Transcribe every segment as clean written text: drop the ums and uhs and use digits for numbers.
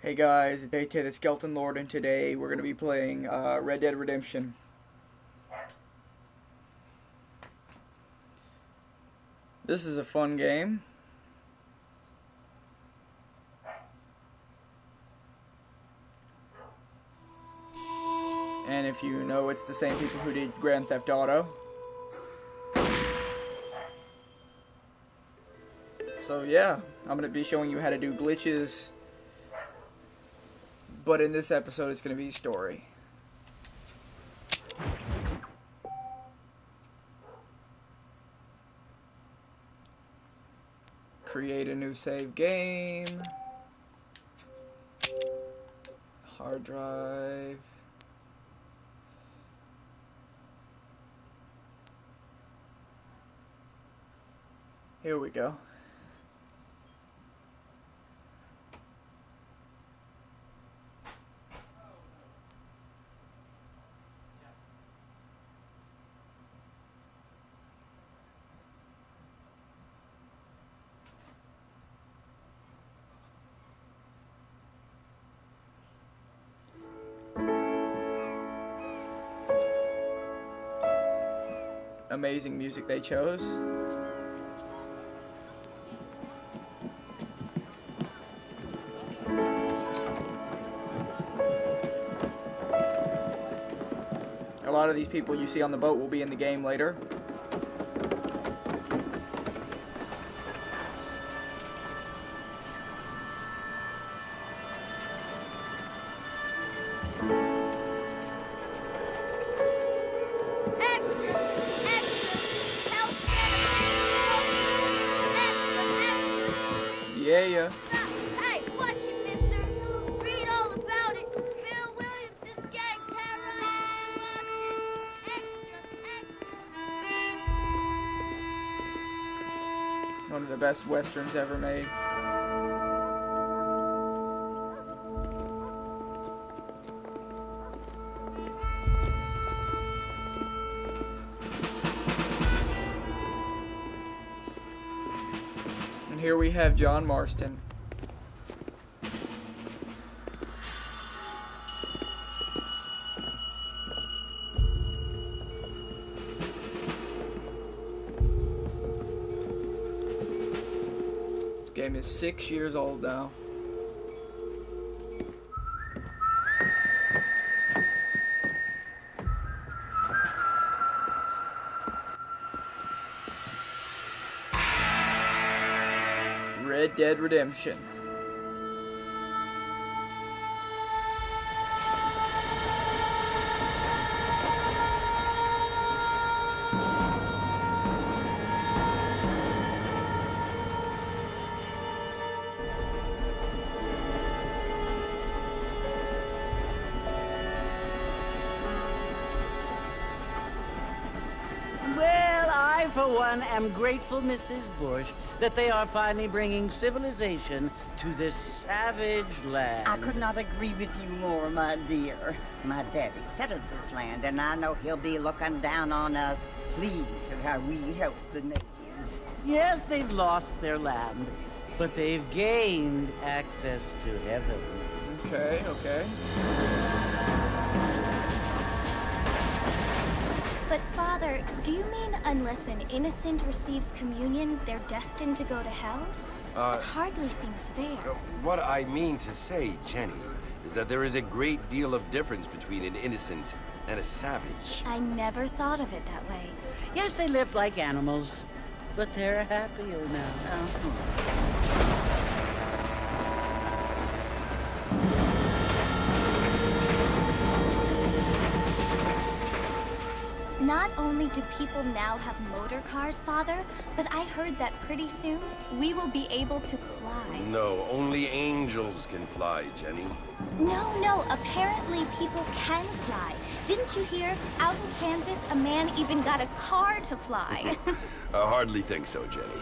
Hey guys, it's AT the Skeleton Lord, and today we're going to be playing Red Dead Redemption. This is a fun game. And if you know, it's the same people who did Grand Theft Auto. So yeah, I'm going to be showing you how to do glitches. But in this episode, it's going to be story. Create a new save game. Hard drive. Here we go. Amazing music they chose. A lot of these people you see on the boat will be in the game later. Yeah. Hey, watch it, mister. Read all about it. Bill Williamson's gang terrorized extra. One of the best westerns ever made. And here we have John Marston. This game is 6 years old now. Red Dead Redemption. Well, I, for one, am grateful, Mrs. Bush, that they are finally bringing civilization to this savage land. I could not agree with you more, my dear. My daddy settled this land, and I know he'll be looking down on us, pleased at how we help the natives. Yes, they've lost their land, but they've gained access to heaven. Okay. But, Father, do you mean unless an innocent receives communion, they're destined to go to hell? That hardly seems fair. What I mean to say, Jenny, is that there is a great deal of difference between an innocent and a savage. I never thought of it that way. Yes, they lived like animals, but they're happier now. Not only do people now have motor cars, Father, but I heard that pretty soon we will be able to fly. No, only angels can fly, Jenny. No, apparently people can fly. Didn't you hear? Out in Kansas, a man even got a car to fly. I hardly think so, Jenny.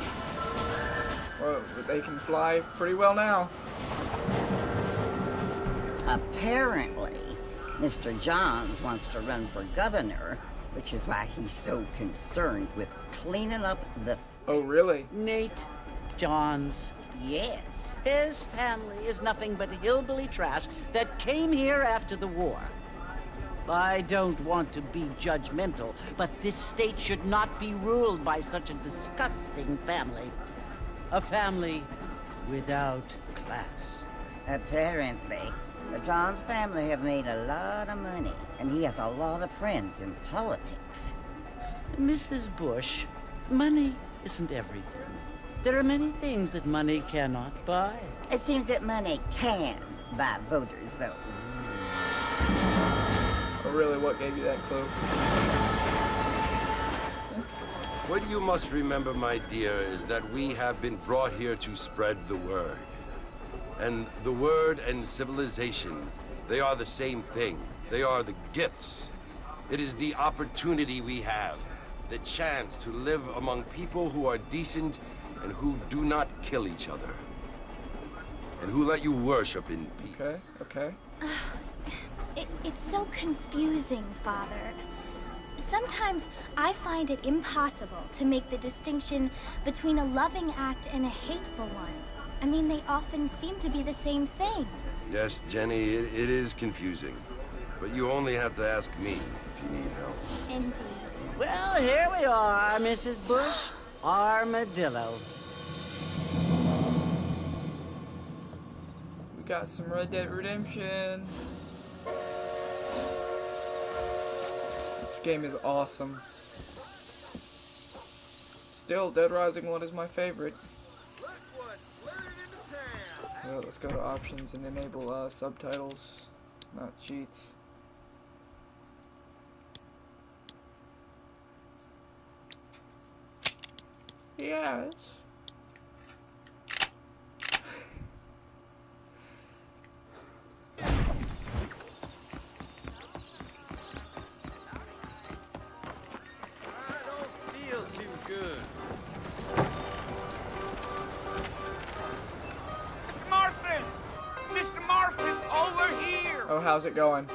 Well, they can fly pretty well now. Apparently, Mr. Johns wants to run for governor, which is why he's so concerned with cleaning up the... Oh, really? Nate Johns, Yes, his family is nothing but hillbilly trash that came here after the war. I don't want to be judgmental, but this state should not be ruled by such a disgusting family. A family without class. Apparently. John's family have made a lot of money, and he has a lot of friends in politics. Mrs. Bush, money isn't everything. There are many things that money cannot buy. It seems that money can buy voters, though. Oh, really? What gave you that clue? What you must remember, my dear, is that we have been brought here to spread the word. And the word and civilization, they are the same thing. They are the gifts. It is the opportunity we have, the chance to live among people who are decent and who do not kill each other. And who let you worship in peace. Okay, okay. It's so confusing, Father. Sometimes I find it impossible to make the distinction between a loving act and a hateful one. I mean, they often seem to be the same thing. Yes, Jenny, it is confusing. But you only have to ask me if you need help. Indeed. Well, here we are, Mrs. Bush. Armadillo. We got some Red Dead Redemption. This game is awesome. Still, Dead Rising 1 is my favorite. Well, let's go to options and enable subtitles, not cheats. Yes. Mr. Marston, over here! Oh, how's it going?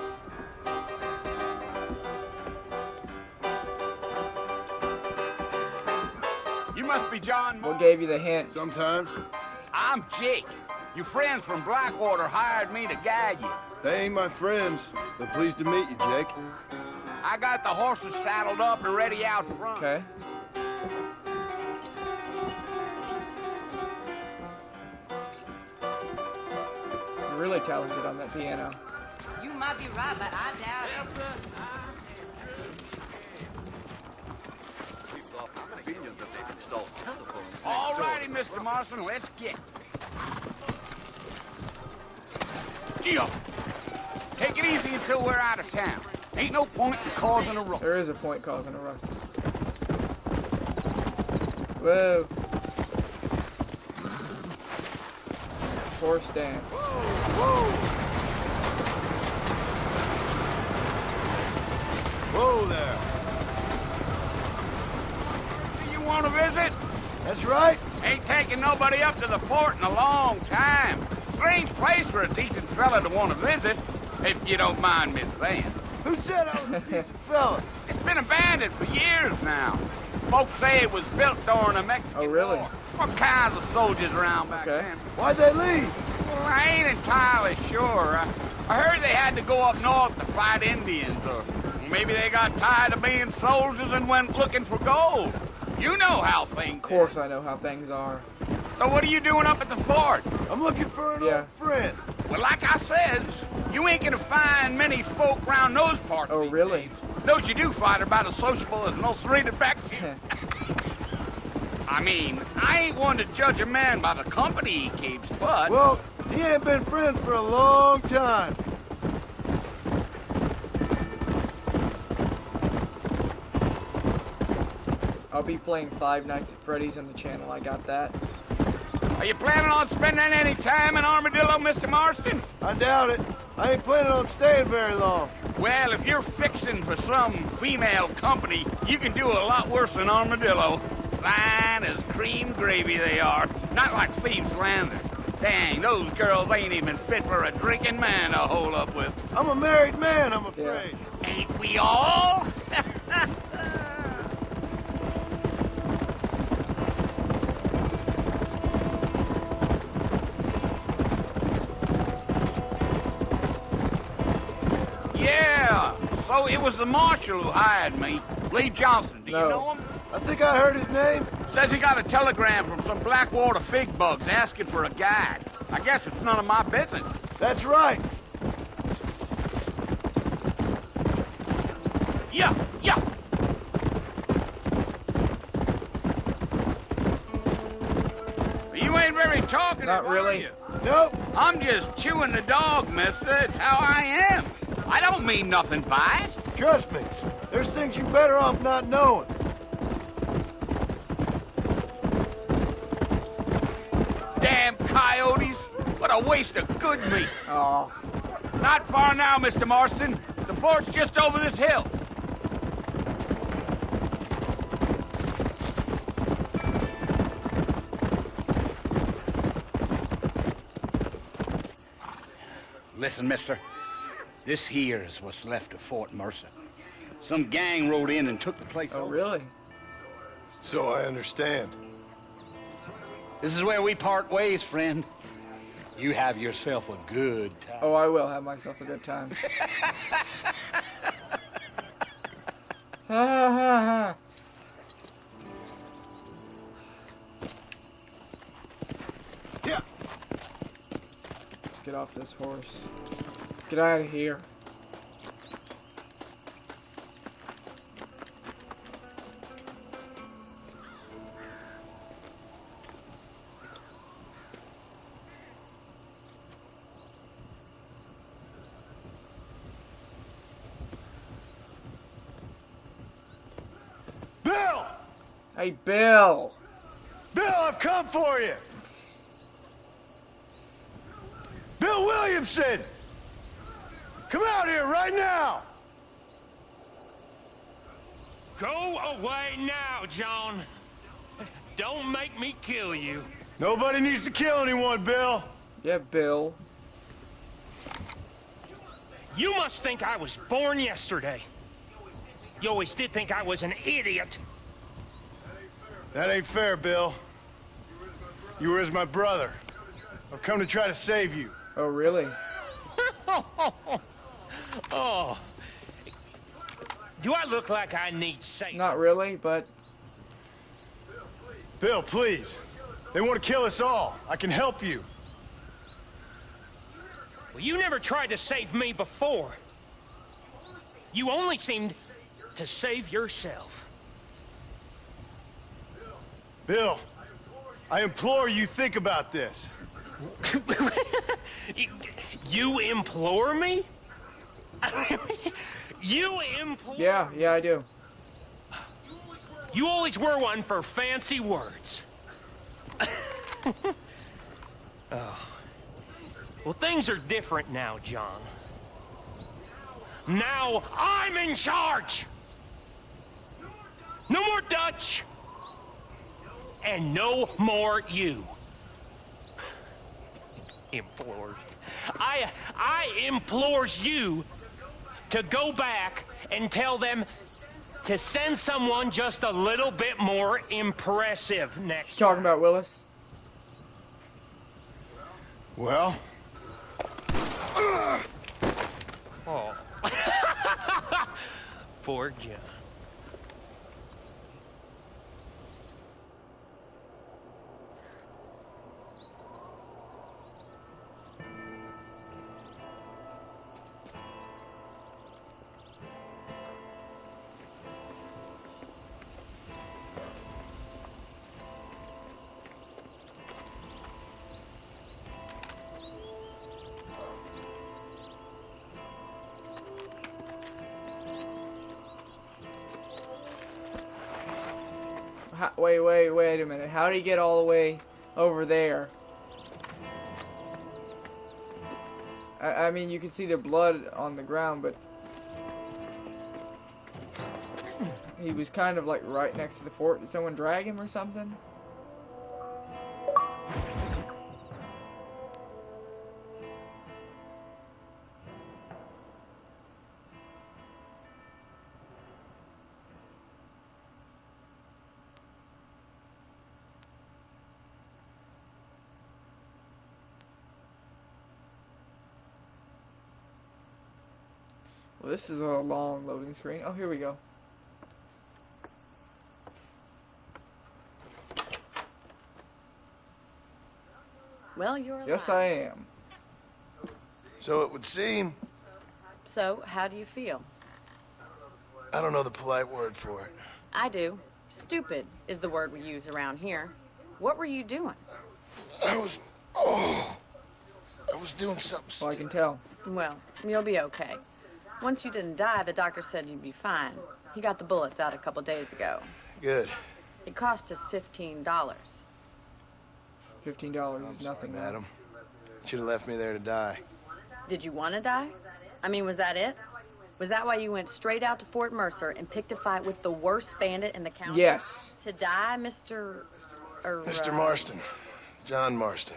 You must be John What Marston. gave you the hint? Sometimes. I'm Jake. Your friends from Blackwater hired me to guide you. They ain't my friends, but pleased to meet you, Jake. I got the horses saddled up and ready out front. Okay. You're really talented on that piano. You might be right, but I doubt it. All righty, Mr. Marston, let's get. Gio, take it easy until we're out of town. Ain't no point in causing a ruckus. There is a point causing a ruckus. Whoa. Horse dance. Whoa there. Do you want to visit? That's right. Ain't taking nobody up to the fort in a long time. Strange place for a decent fella to want to visit, if you don't mind me saying. Who said I was a decent fella? It's been abandoned for years now. Folks say it was built during the Mexican Oh, really? War. What kinds of soldiers around back Okay. then? Why'd they leave? Well, I ain't entirely sure. I heard they had to go up north to fight Indians, or maybe they got tired of being soldiers and went looking for gold. You know how things Of course I know how things are. So what are you doing up at the fort? I'm looking for an Yeah. old friend. Well, like I says, you ain't gonna find many folk around those parts. Oh, these really? days. Those you do find are about as sociable as most readed back to you. I mean, I ain't one to judge a man by the company he keeps, but... Well, he ain't been friends for a long time. I'll be playing Five Nights at Freddy's on the channel. I got that. Are you planning on spending any time in Armadillo, Mr. Marston? I doubt it. I ain't planning on staying very long. Well, if you're fixing for some female company, you can do a lot worse than Armadillo. Fine as cream gravy they are. Not like Thieves Landing. Dang, those girls ain't even fit for a drinking man to hole up with. I'm a married man, I'm afraid. Ain't we all? Oh, it was the marshal who hired me. Lee Johnson. Do you No. know him? I think I heard his name. Says he got a telegram from some Blackwater fig bugs asking for a guide. I guess it's none of my business. That's right. Yeah, yeah. You ain't very talkative, Not are really. you? Nope. I'm just chewing the dog, mister. It's how I am. I don't mean nothing by it. Trust me. There's things you're better off not knowing. Damn coyotes. What a waste of good meat. Oh, Not far now, Mr. Marston. The fort's just over this hill. Listen, mister. This here is what's left of Fort Mercer. Some gang rode in and took the place oh, over. really? So I understand. This is where we part ways, friend. You have yourself a good time. Oh, I will have myself a good time. Ha ha ha. Yeah. Let's get off this horse. Get out of here. Bill! Hey, Bill! Bill, I've come for you! Bill Williamson! Come out here right now! Go away now, John. Don't make me kill you. Nobody needs to kill anyone, Bill. Yeah, Bill. You must think I was born yesterday. You always did think I was an idiot. That ain't fair, Bill. You were as my brother. I've come to try to save you. Oh, really? Oh. Do I look like I need saving? Not really, but Bill, please. They want to kill us all. I can help you. Well, you never tried to save me before. You only seemed to save yourself. Bill, I implore you think about this. You implore me? You implore? yeah, I do. You always were one for fancy words. Oh. Well, things are different now, John. Now I'm in charge! No more Dutch! And no more you. Implores. I implores you to go back and tell them to send someone just a little bit more impressive next Talking about Willis? Well, Oh. Poor John. Wait a minute. How did he get all the way over there? I mean, you can see the blood on the ground, but he was kind of like right next to the fort. Did someone drag him or something? Well, this is a long loading screen. Oh, here we go. Well, you're alive. Yes, I am. So it would seem. So, how do you feel? I don't know the polite word for it. I do. Stupid is the word we use around here. What were you doing? I was doing something Well, I stupid. can tell. Well, you'll be okay. Once you didn't die, the doctor said you'd be fine. He got the bullets out a couple days ago. Good. It cost us $15. $15 is nothing, Madam. Should have left me there to die. Did you want to die? I mean, was that it? Was that why you went straight out to Fort Mercer and picked a fight with the worst bandit in the county? Yes. To die, Mr. Mr. Marston. John Marston.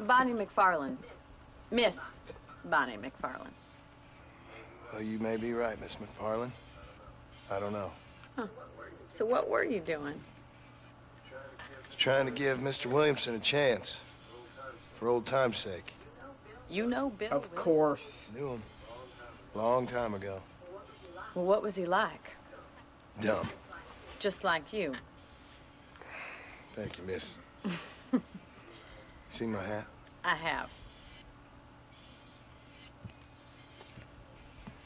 Bonnie McFarland. Miss Bonnie McFarland. Well, you may be right, Miss McFarland. I don't know. So what were you doing? Just trying to give Mr. Williamson a chance. For old time's sake. You know Bill Of Willis? course. Knew him. Long time ago. Well, what was he like? Dumb. Just like you. Thank you, miss. See my hat? I have.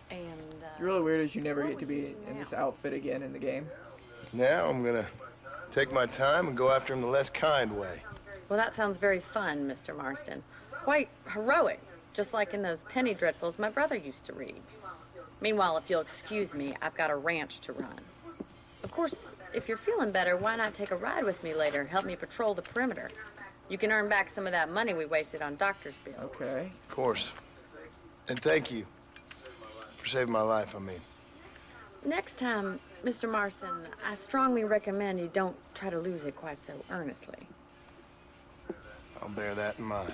And, It's really weird as you never get to be in this outfit again in the game. Now I'm gonna take my time and go after him the less kind way. well, that sounds very fun, Mr. Marston. Quite heroic, just like in those penny dreadfuls my brother used to read. Meanwhile, if you'll excuse me, I've got a ranch to run. Of course, if you're feeling better, why not take a ride with me later? Help me patrol the perimeter. You can earn back some of that money we wasted on doctor's bills. Okay. Of course. And thank you. For saving my life, I mean. Next time, Mr. Marston, I strongly recommend you don't try to lose it quite so earnestly. I'll bear that in mind.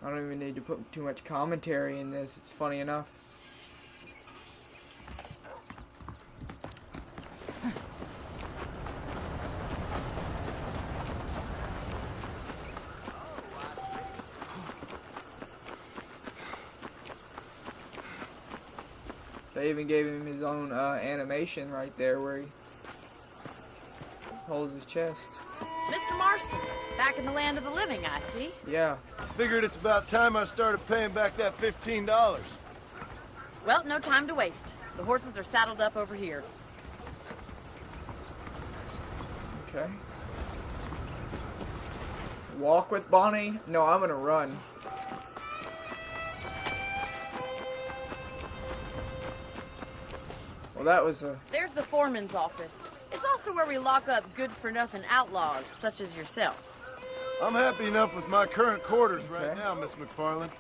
I don't even need to put too much commentary in this. It's funny enough. They even gave him his own animation right there where he holds his chest. Mr. Marston, back in the land of the living, I see. Yeah. Figured it's about time I started paying back that $15. Well, no time to waste. The horses are saddled up over here. Okay. Walk with Bonnie? No, I'm gonna run. Well, that was a... There's the foreman's office. It's also where we lock up good-for-nothing outlaws, such as yourself. I'm happy enough with my current quarters right Okay. now, Miss McFarland.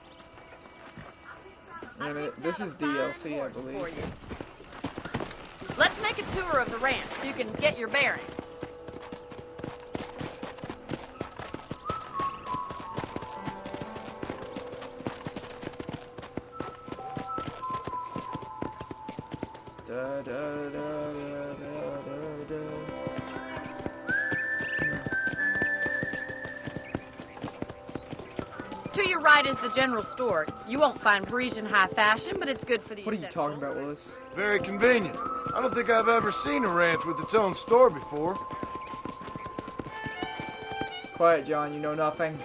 And this is DLC, I believe. Let's make a tour of the ranch so you can get your bearings. Da, da, da, da, da, da, da. To your right is the general store. You won't find Parisian high fashion, but it's good for the What are you talking essentials. about, Willis? Very convenient. I don't think I've ever seen a ranch with its own store before. Quiet, John, you know nothing.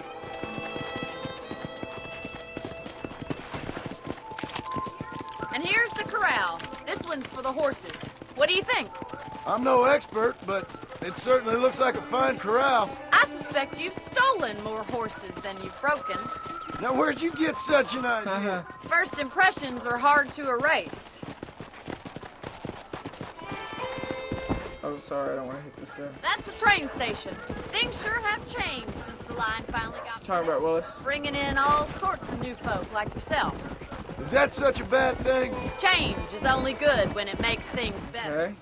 And here's the corral. This one's for the horses. What do you think? I'm no expert, but it certainly looks like a fine corral. I suspect you've stolen more horses than you've broken. Now, where'd you get such an idea? First impressions are hard to erase. Oh, sorry, I don't want to hit this guy. That's the train station. Things sure have changed since the line finally got Talking about finished, Willis. bringing in all sorts of new folk like yourself. Is that such a bad thing? Change is only good when it makes things better. Okay.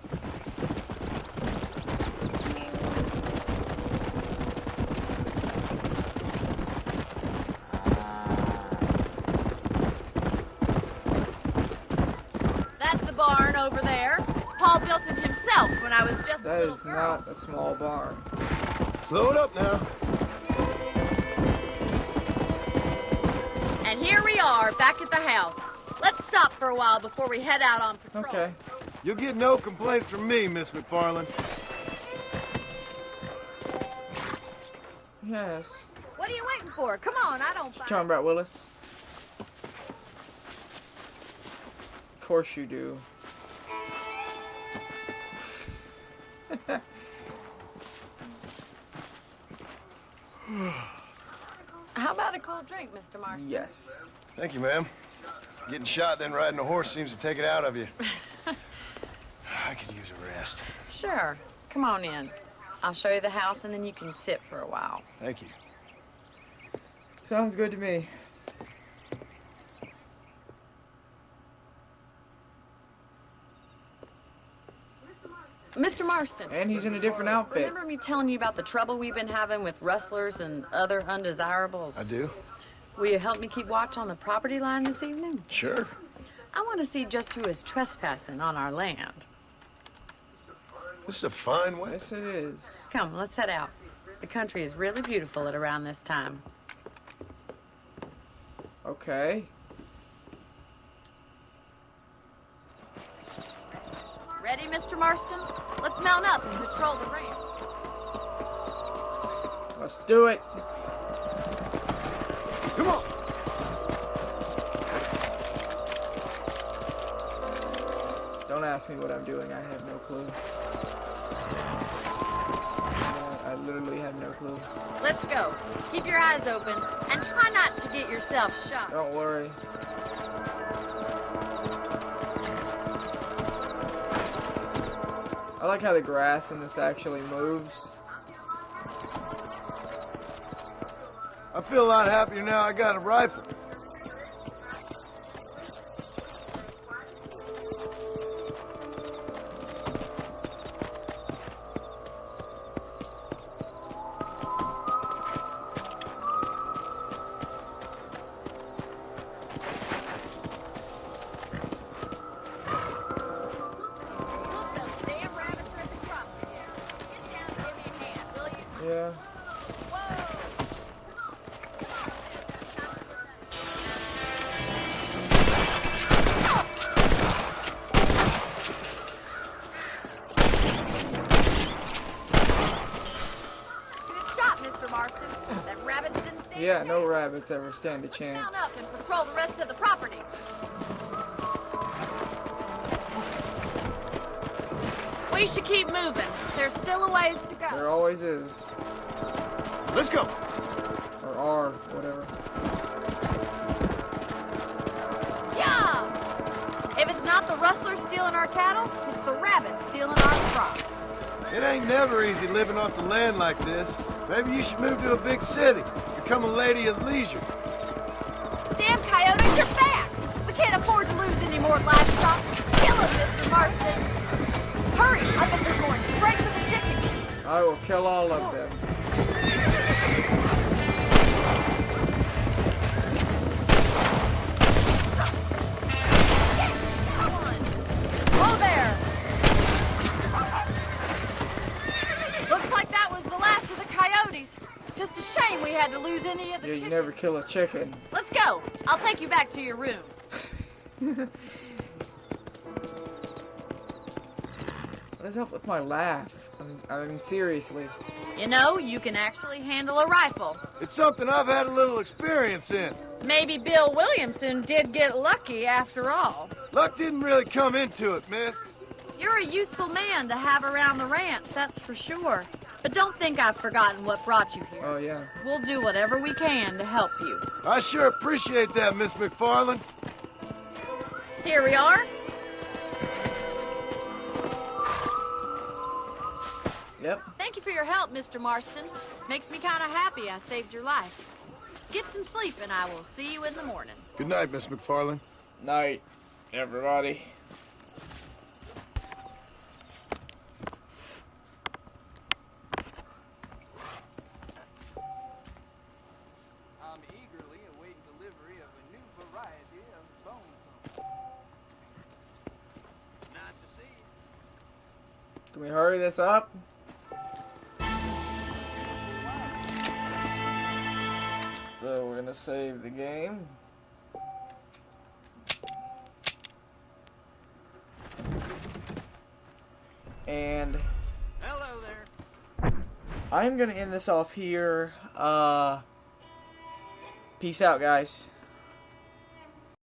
That's the barn over there. Paul built it himself when I was just a That little is girl. not a small barn. Slow it up now. And here we are, back at the house. Let's stop for a while before we head out on patrol. Okay. You'll get no complaints from me, Miss McFarland. Yes. What are you waiting for? Come on, I don't fight. Talking about Willis? Of course you do. How about a cold drink, Mr. Marston? Yes. Thank you, ma'am. Getting shot, then riding a horse seems to take it out of you. I could use a rest. Sure. Come on in. I'll show you the house, and then you can sit for a while. Thank you. Sounds good to me. Mr. Marston. And he's in a different outfit. Remember me telling you about the trouble we've been having with rustlers and other undesirables? I do? Will you help me keep watch on the property line this evening? Sure. I want to see just who is trespassing on our land. This is a fine way. Yes, it is. Come, let's head out. The country is really beautiful at around this time. Okay. Ready, Mr. Marston? Let's mount up and patrol the ramp. Let's do it. Come on. Don't ask me what I'm doing. I have no clue. I literally have no clue. Let's go. Keep your eyes open and try not to get yourself shot. Don't worry. I like how the grass in this actually moves. I feel a lot happier now I got a rifle. Yeah. Yeah, no rabbits ever stand a chance. Mount up and patrol the rest of the property. We should keep moving. There's still a ways to go. There always is. Let's go. Or are, whatever. Yeah! If it's not the rustlers stealing our cattle, it's the rabbits stealing our crop. It ain't never easy living off the land like this. Maybe you should move to a big city. Become a lady of leisure. Damn coyotes, you're back! We can't afford to lose any more livestock. Kill him, Mr. Marston. Hurry, I bet they're going straight for the chickens. I will kill all of them. Whoa there! Looks like that was the last of the coyotes. Just a shame we had to lose any of the Yeah, chickens. you never kill a chicken. Let's go. I'll take you back to your room. What is up with my laugh? I mean, seriously. You know, you can actually handle a rifle. It's something I've had a little experience in. Maybe Bill Williamson did get lucky after all. Luck didn't really come into it, miss. You're a useful man to have around the ranch, that's for sure. But don't think I've forgotten what brought you here. Oh, yeah. We'll do whatever we can to help you. I sure appreciate that, Miss McFarland. Here we are. Yep. Thank you for your help, Mr. Marston. Makes me kind of happy I saved your life. Get some sleep and I will see you in the morning. Good night, Miss McFarland. Night, everybody. I'm eagerly awaiting delivery of a new variety of bone saw. Nice to see you. Can we hurry this up? So we're gonna save the game. And Hello there. I'm gonna end this off here. Peace out, guys.